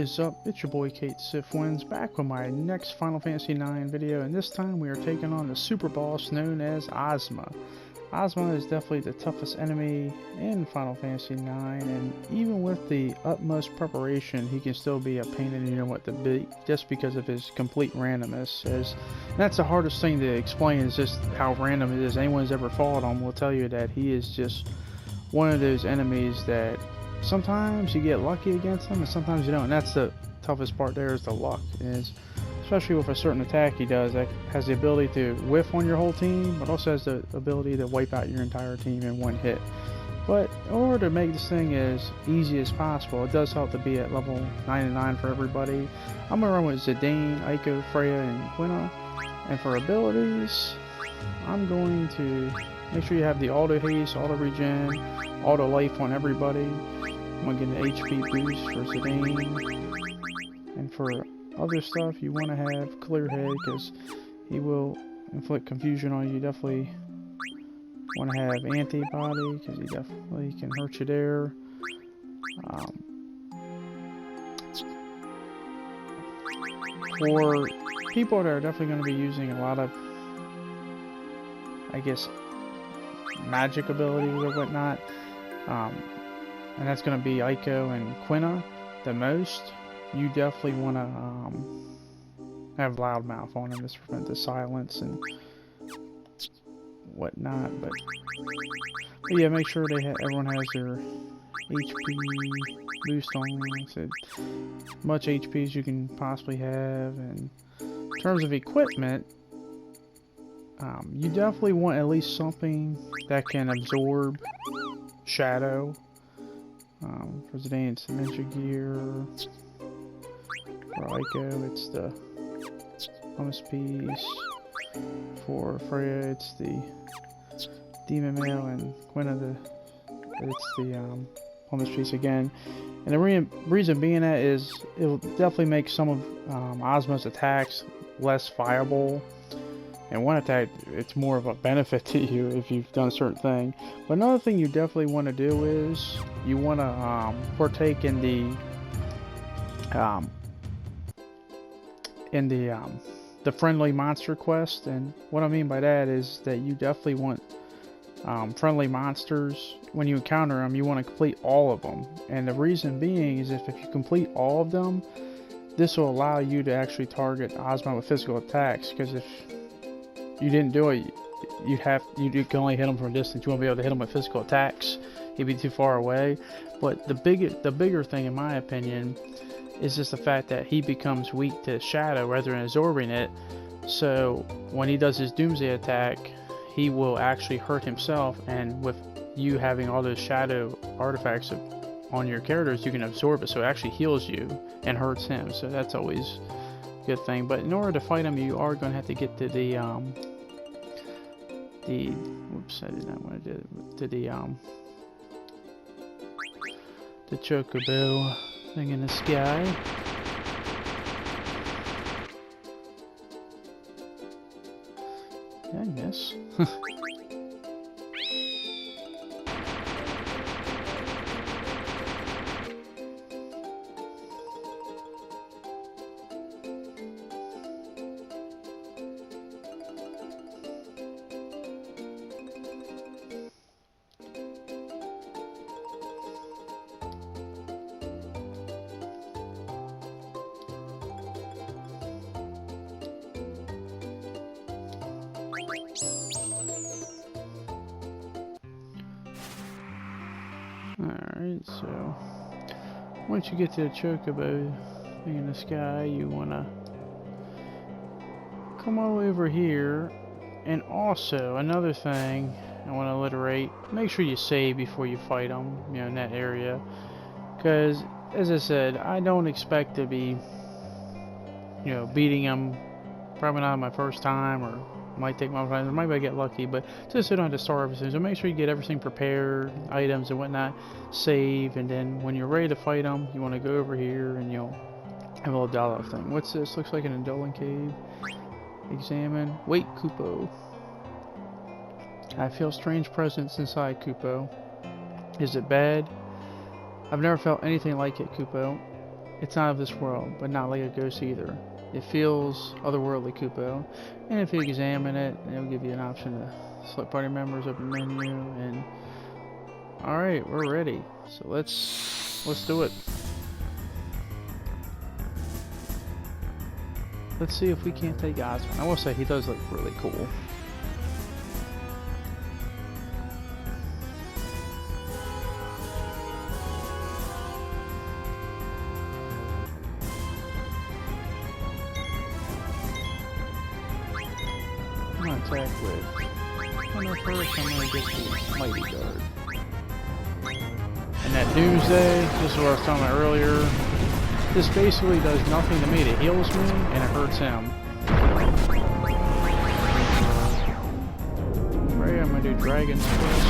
is up? It's your boy Kate Sif Wins back with my next Final Fantasy IX video, and this time we are taking on the super boss known as Ozma. Ozma is definitely the toughest enemy in Final Fantasy IX, and even with the utmost preparation, he can still be a pain in the you know what to beat just because of his complete randomness. That's the hardest thing to explain, is just how random it is. Anyone who's ever fought him will tell you that he is just one of those enemies that sometimes you get lucky against him and sometimes you don't, and that's the toughest part. There is the luck, is especially with a certain attack he does that has the ability to whiff on your whole team, but also has the ability to wipe out your entire team in one hit. But in order to make this thing as easy as possible, it does help to be at level 99 for everybody. I'm gonna run with Zidane, Aiko, Freya, and Quina, and for abilities I'm going to make sure you have the auto haste, auto regen, auto life on everybody. I'm going to get an HP boost for Zidane. And for other stuff, you want to have clear head because he will inflict confusion on you. Definitely want to have antibody because he definitely can hurt you there. For people that are definitely going to be using a lot of, I guess, magic abilities or whatnot, and that's going to be Aiko and Quina the most. You definitely want to have loudmouth on him to prevent the silence and whatnot. But yeah, make sure everyone has their HP boost on, so much HP as you can possibly have. And in terms of equipment, you definitely want at least something that can absorb shadow. For Zidane, it's the ninja gear. For Aiko, it's the pumice piece. For Freya, it's the demon mail, and Quina, it's the pumice piece again. And the reason being that is it'll definitely make some of Ozma's attacks less viable. And one attack, it's more of a benefit to you if you've done a certain thing. But another thing you definitely want to do is you want to partake in the friendly monster quest. And what I mean by that is that you definitely want friendly monsters. When you encounter them, you want to complete all of them. And the reason being is if you complete all of them, this will allow you to actually target Ozma with physical attacks. Because if you didn't do it, you can only hit him from a distance. You won't be able to hit him with physical attacks. He'd be too far away. But the bigger thing, in my opinion, is just the fact that he becomes weak to shadow rather than absorbing it. So when he does his doomsday attack, he will actually hurt himself. And with you having all those shadow artifacts on your characters, you can absorb it, so it actually heals you and hurts him. So that's always good thing. But in order to fight him, you are going to have to get to the whoops, I did not want to do it, to the chocobo thing in the sky. Did I miss? Alright, so once you get to the chocobo thing in the sky, you want to come all over here. And also, another thing I want to reiterate, make sure you save before you fight them, you know, in that area. Because, as I said, I don't expect to be, you know, beating them, probably not my first time, or might take my time, maybe I get lucky, but just so you don't have to start everything. So make sure you get everything prepared, items and whatnot, save, and then when you're ready to fight them, you want to go over here and you'll have a little dialogue thing. What's this? Looks like an indolent cave. Examine. Wait, Kupo. I feel strange presence inside, Kupo. Is it bad? I've never felt anything like it, Kupo. It's not of this world, but not like a ghost either. It feels otherworldly, Kupo. And if you examine it, it'll give you an option to select party members, open menu, and alright, we're ready. So let's do it. Let's see if we can't take Ozma. I will say he does look really cool. I'm gonna attack with. First, I'm gonna get the Mighty Guard. And that Doomsday, this is what I was talking about earlier. This basically does nothing to me. It heals me and it hurts him. Right, I'm gonna do Dragon's Quest.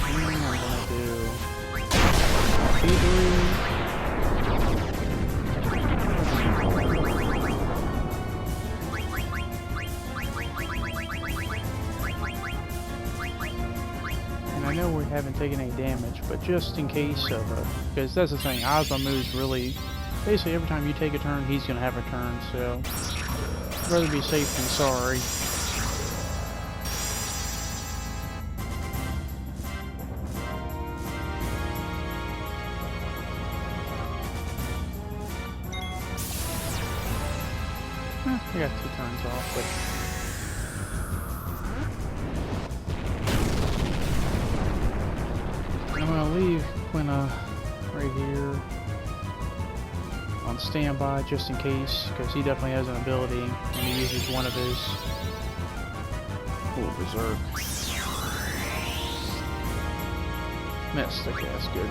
And I'm gonna do Thievery. I know we haven't taken any damage, but just in case of because that's the thing, Ozma moves really, basically every time you take a turn, he's going to have a turn, so I'd rather be safe than sorry. I got 2 turns off, but I'm gonna leave Quina right here on standby just in case, because he definitely has an ability and he uses one of his. Ooh, Berserk. Missed. Okay, that's good.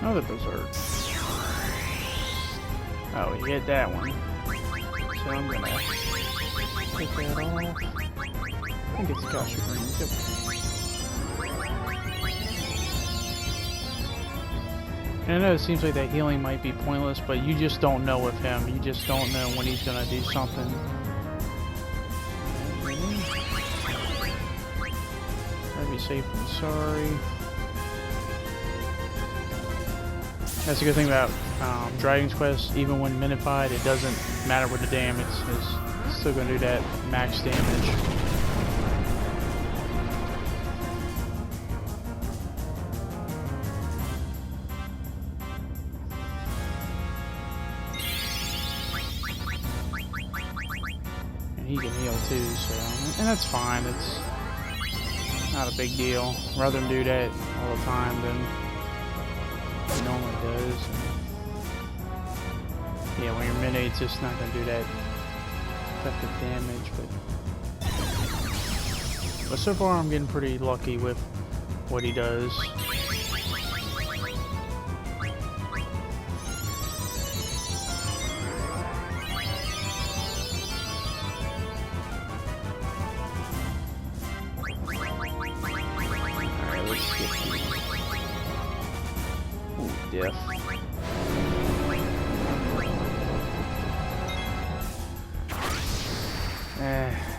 Another Berserk. Oh, he hit that one. So I'm gonna take that off. I think it's Kasha Green. Yep. And I know it seems like that healing might be pointless, but you just don't know with him. You just don't know when he's gonna do something. I'd be safe than sorry. That's a good thing about Dragon's Quest. Even when minified, it doesn't matter with the damage. It's still going to do that max damage. And he can heal too, so... And that's fine. It's not a big deal. Rather than do that all the time than... It normally does. Yeah, when you're mid-8, it's just not going to do that effective damage, but so far I'm getting pretty lucky with what he does. Alright, let's get him. Death.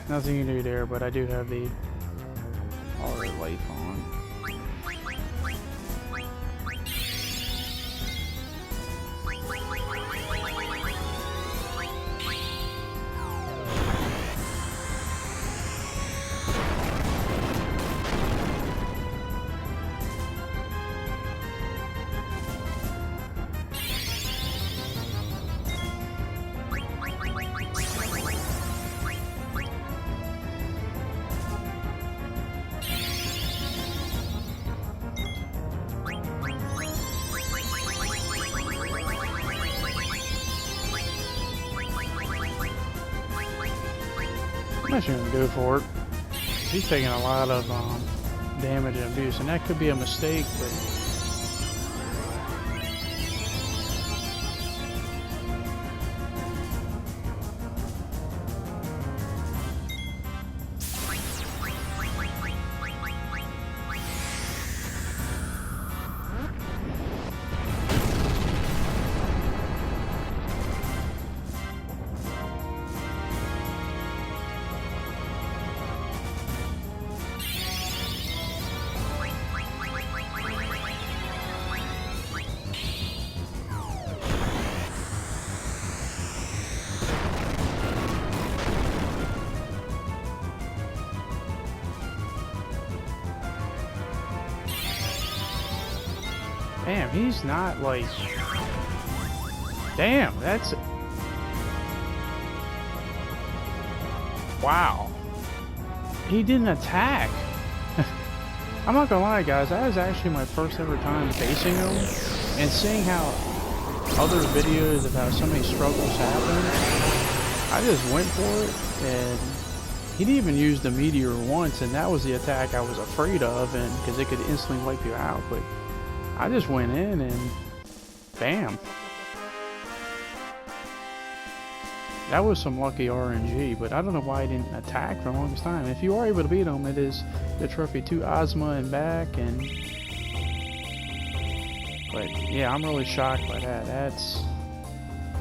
Nothing you can do there, but I do have the Aura Life on. I'm actually going to go for it. He's taking a lot of damage and abuse, and that could be a mistake, but... Damn, he's not like... Damn, that's... Wow. He didn't attack. I'm not gonna lie, guys, that was actually my first ever time facing him. And seeing how other videos of how so many struggles happen, I just went for it, and he didn't even use the meteor once, and that was the attack I was afraid of, and because it could instantly wipe you out. But I just went in and bam. That was some lucky RNG, but I don't know why he didn't attack for the longest time. If you are able to beat him, it is the trophy to Ozma and back, and but yeah, I'm really shocked by that. That's,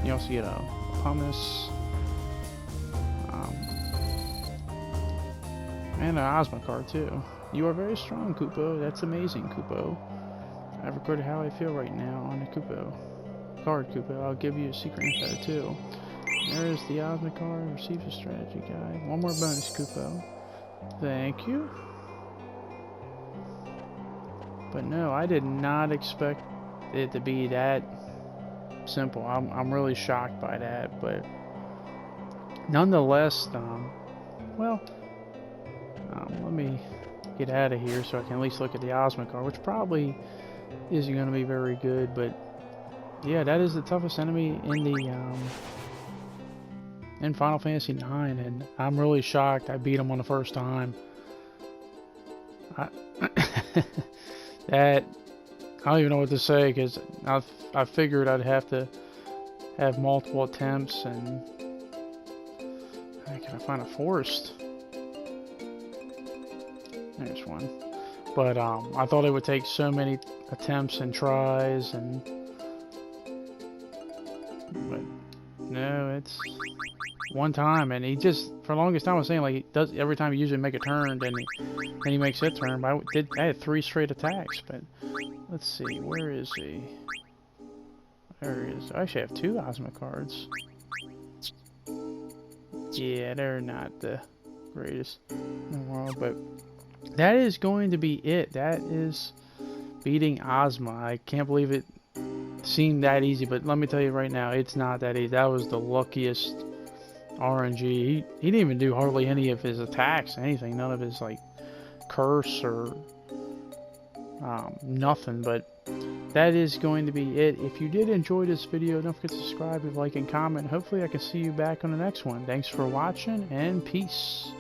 you also get a pumice and an Ozma card too. You are very strong, Kupo. That's amazing, Kupo. I've recorded how I feel right now on the Kupo card, Kupo. I'll give you a secret info too. There's the Ozma card. Receives a strategy guide. One more bonus, Kupo. Thank you. But no, I did not expect it to be that simple. I'm really shocked by that, but nonetheless, let me get out of here so I can at least look at the Ozma card, which probably isn't going to be very good, but yeah, that is the toughest enemy in the in Final Fantasy IX, and I'm really shocked I beat him on the first time. That, I don't even know what to say, because I figured I'd have to have multiple attempts, and can I find a forest? There's one. But I thought it would take so many attempts and tries, and but no, it's one time, and he just, for the longest time I was saying, like, he does every time he usually make a turn, then he makes that turn. But I had 3 straight attacks, but let's see, where is he? There he is. I actually have 2 Ozma cards. Yeah, they're not the greatest in the world, but that is going to be it. That is beating Ozma. I can't believe it seemed that easy, but let me tell you right now, it's not that easy. That was the luckiest RNG. He didn't even do hardly any of his attacks, anything, none of his like curse or nothing. But that is going to be it. If you did enjoy this video, don't forget to subscribe, leave, like, and comment. Hopefully I can see you back on the next one. Thanks for watching, and peace.